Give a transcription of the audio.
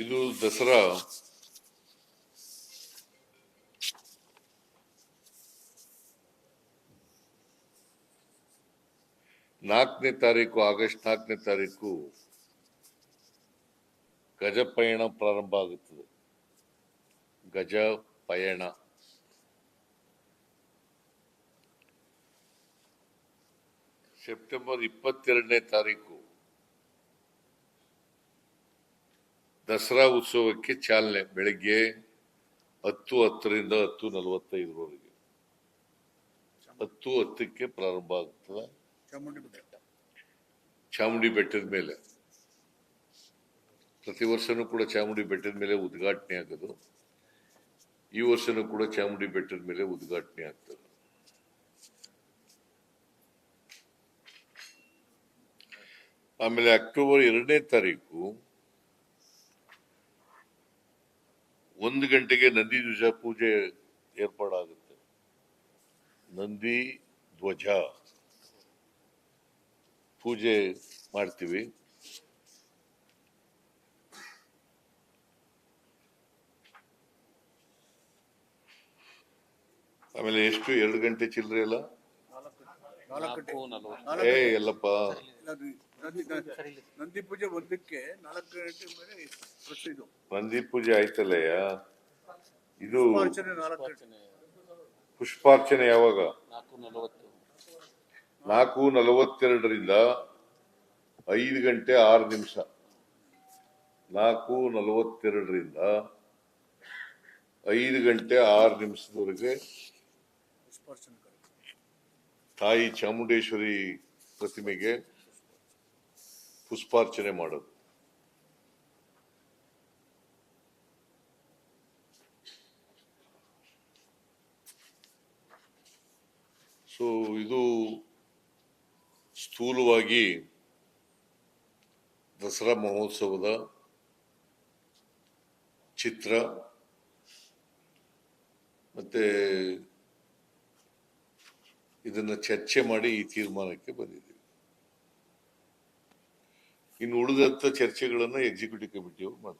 ಇದು ದಸರಾ ಆಗಸ್ಟ್ 4 ಗಜ ಪಯಣ ಪ್ರಾರಂಭ ಆಗುತ್ತದೆ. ಗಜ ಪಯಣ ಸೆಪ್ಟೆಂಬರ್ 22 ದಸರಾ ಉತ್ಸವಕ್ಕೆ ಚಾಲನೆ. ಬೆಳಿಗ್ಗೆ 10:10ರಿಂದ 10:45 10:10ಕ್ಕೆ ಪ್ರಾರಂಭ ಆಗುತ್ತದೆ. ಚಾಮುಂಡಿ ಬೆಟ್ಟದ ಮೇಲೆ ಪ್ರತಿ ವರ್ಷನೂ ಕೂಡ ಚಾಮುಂಡಿ ಬೆಟ್ಟದ ಮೇಲೆ ಉದ್ಘಾಟನೆ ಆಗೋದು. ಈ ವರ್ಷನೂ ಕೂಡ ಚಾಮುಂಡಿ ಬೆಟ್ಟದ ಮೇಲೆ ಉದ್ಘಾಟನೆ ಆಗ್ತದೆ. ಆಮೇಲೆ ಅಕ್ಟೋಬರ್ 2 1 ಗಂಟೆಗೆ ನಂದಿ ಧ್ವಜ ಪೂಜೆ ಏರ್ಪಾಡಾಗುತ್ತೆ. ನಂದಿ ಧ್ವಜ ಪೂಜೆ ಮಾಡ್ತೀವಿ. ಆಮೇಲೆ ಎಷ್ಟು 2 ಗಂಟೆ ಚಿಲ್ಲರೆ ಅಲ್ಲ ಎಲ್ಲಪ್ಪ ನಂದಿ ಪೂಜೆ 1ಕ್ಕೆ 4 ಗಂಟೆ ಮೇಲೆ ನಂದಿ ಪೂಜೆ ಆಯ್ತಲ್ಲಯ್ಯ. ಇದು ಪುಷ್ಪಾರ್ಚನೆ ಪುಷ್ಪಾರ್ಚನೆ ಯಾವಾಗ? 4:42ರಿಂದ 5 ಗಂಟೆ 6 ನಿಮಿಷ. 4:42ರಿಂದ 5 ಗಂಟೆ 6 ನಿಮಿಷದವರೆಗೆ ತಾಯಿ ಚಾಮುಂಡೇಶ್ವರಿ ಪ್ರತಿಮೆಗೆ ಪುಷ್ಪಾರ್ಚನೆ ಮಾಡೋದು. ಸೊ ಇದು ಸ್ಥೂಲವಾಗಿ ದಸರಾ ಮಹೋತ್ಸವದ ಚಿತ್ರ. ಮತ್ತೆ ಇದನ್ನ ಚರ್ಚೆ ಮಾಡಿ ಈ ತೀರ್ಮಾನಕ್ಕೆ ಬಂದಿದ್ದೀವಿ. ಇನ್ನು ಉಳಿದಂತ ಚರ್ಚೆಗಳನ್ನ ಎಕ್ಸಿಕ್ಯೂಟಿವ್ ಕಮಿಟಿಯವರು ಮಾಡ್ತಾರೆ.